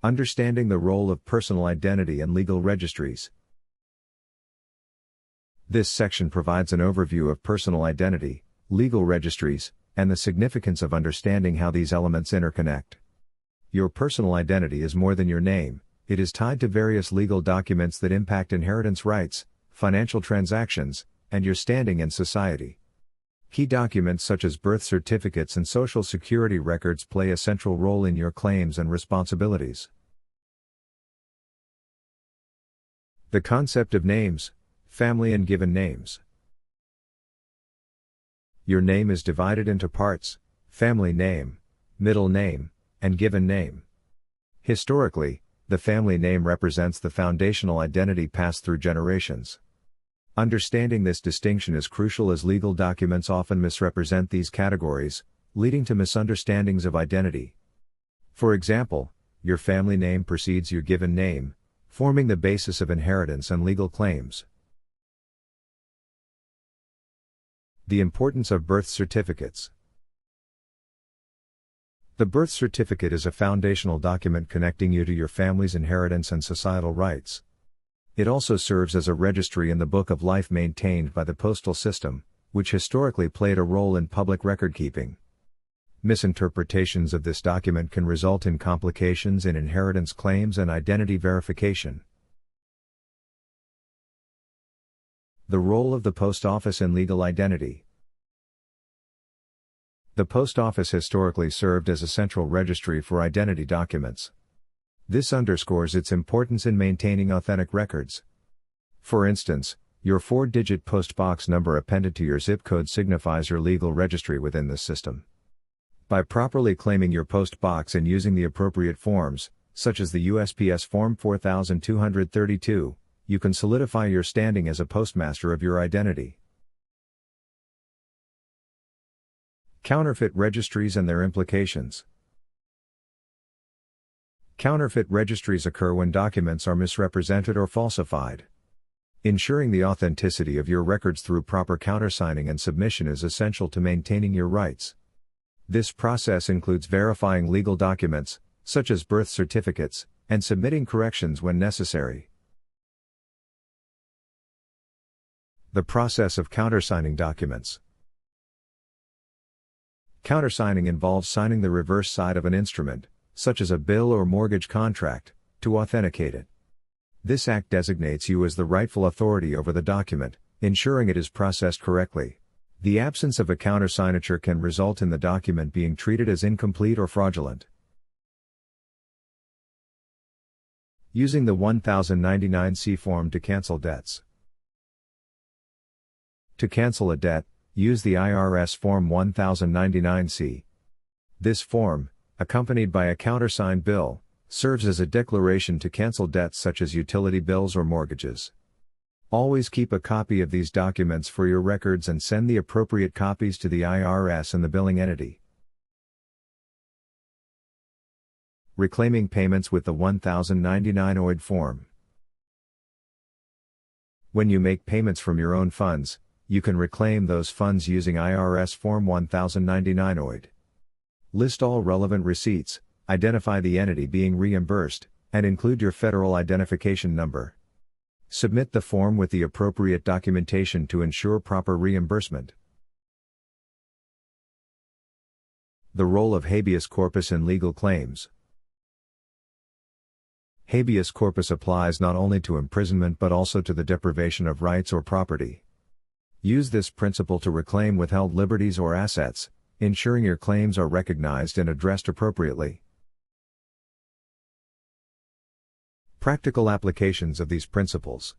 Understanding the role of personal identity and legal registries. This section provides an overview of personal identity, legal registries, and the significance of understanding how these elements interconnect. Your personal identity is more than your name, it is tied to various legal documents that impact inheritance rights, financial transactions, and your standing in society. Key documents such as birth certificates and social security records play a central role in your claims and responsibilities. The concept of names, family and given names. Your name is divided into parts: family name, middle name, and given name. Historically, the family name represents the foundational identity passed through generations. Understanding this distinction is crucial as legal documents often misrepresent these categories, leading to misunderstandings of identity. For example, your family name precedes your given name, forming the basis of inheritance and legal claims. The importance of birth certificates. The birth certificate is a foundational document connecting you to your family's inheritance and societal rights. It also serves as a registry in the Book of Life maintained by the postal system, which historically played a role in public record-keeping. Misinterpretations of this document can result in complications in inheritance claims and identity verification. The role of the post office in legal identity. The post office historically served as a central registry for identity documents. This underscores its importance in maintaining authentic records. For instance, your 4-digit post box number appended to your zip code signifies your legal registry within this system. By properly claiming your post box and using the appropriate forms, such as the USPS Form 4232, you can solidify your standing as a postmaster of your identity. Counterfeit registries and their implications. Counterfeit registries occur when documents are misrepresented or falsified. Ensuring the authenticity of your records through proper countersigning and submission is essential to maintaining your rights. This process includes verifying legal documents, such as birth certificates, and submitting corrections when necessary. The process of countersigning documents. Countersigning involves signing the reverse side of an instrument, such as a bill or mortgage contract, to authenticate it. This act designates you as the rightful authority over the document, ensuring it is processed correctly. The absence of a countersignature can result in the document being treated as incomplete or fraudulent. Using the 1099-C form to cancel debts. To cancel a debt, use the IRS Form 1099-C. This form, accompanied by a countersigned bill, serves as a declaration to cancel debts such as utility bills or mortgages. Always keep a copy of these documents for your records and send the appropriate copies to the IRS and the billing entity. Reclaiming payments with the 1099 OID form. When you make payments from your own funds, you can reclaim those funds using IRS Form 1099 OID. List all relevant receipts, identify the entity being reimbursed, and include your federal identification number. Submit the form with the appropriate documentation to ensure proper reimbursement. The role of habeas corpus in legal claims. Habeas corpus applies not only to imprisonment but also to the deprivation of rights or property. Use this principle to reclaim withheld liberties or assets, ensuring your claims are recognized and addressed appropriately. Practical applications of these principles.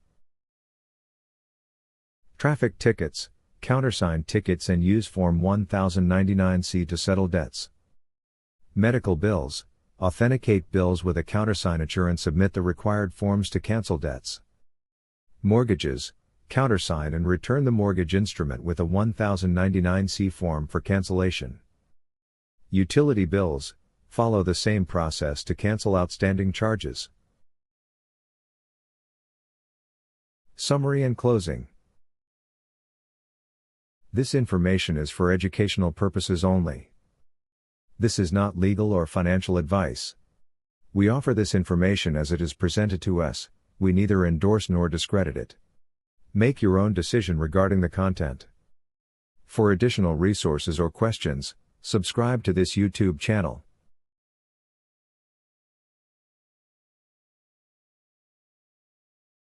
Traffic tickets, countersign tickets and use Form 1099-C to settle debts. Medical bills, authenticate bills with a countersignature and submit the required forms to cancel debts. Mortgages, countersign and return the mortgage instrument with a 1099-C form for cancellation. Utility bills, follow the same process to cancel outstanding charges. Summary and closing. This information is for educational purposes only. This is not legal or financial advice. We offer this information as it is presented to us, we neither endorse nor discredit it. Make your own decision regarding the content. For additional resources or questions, subscribe to this YouTube channel.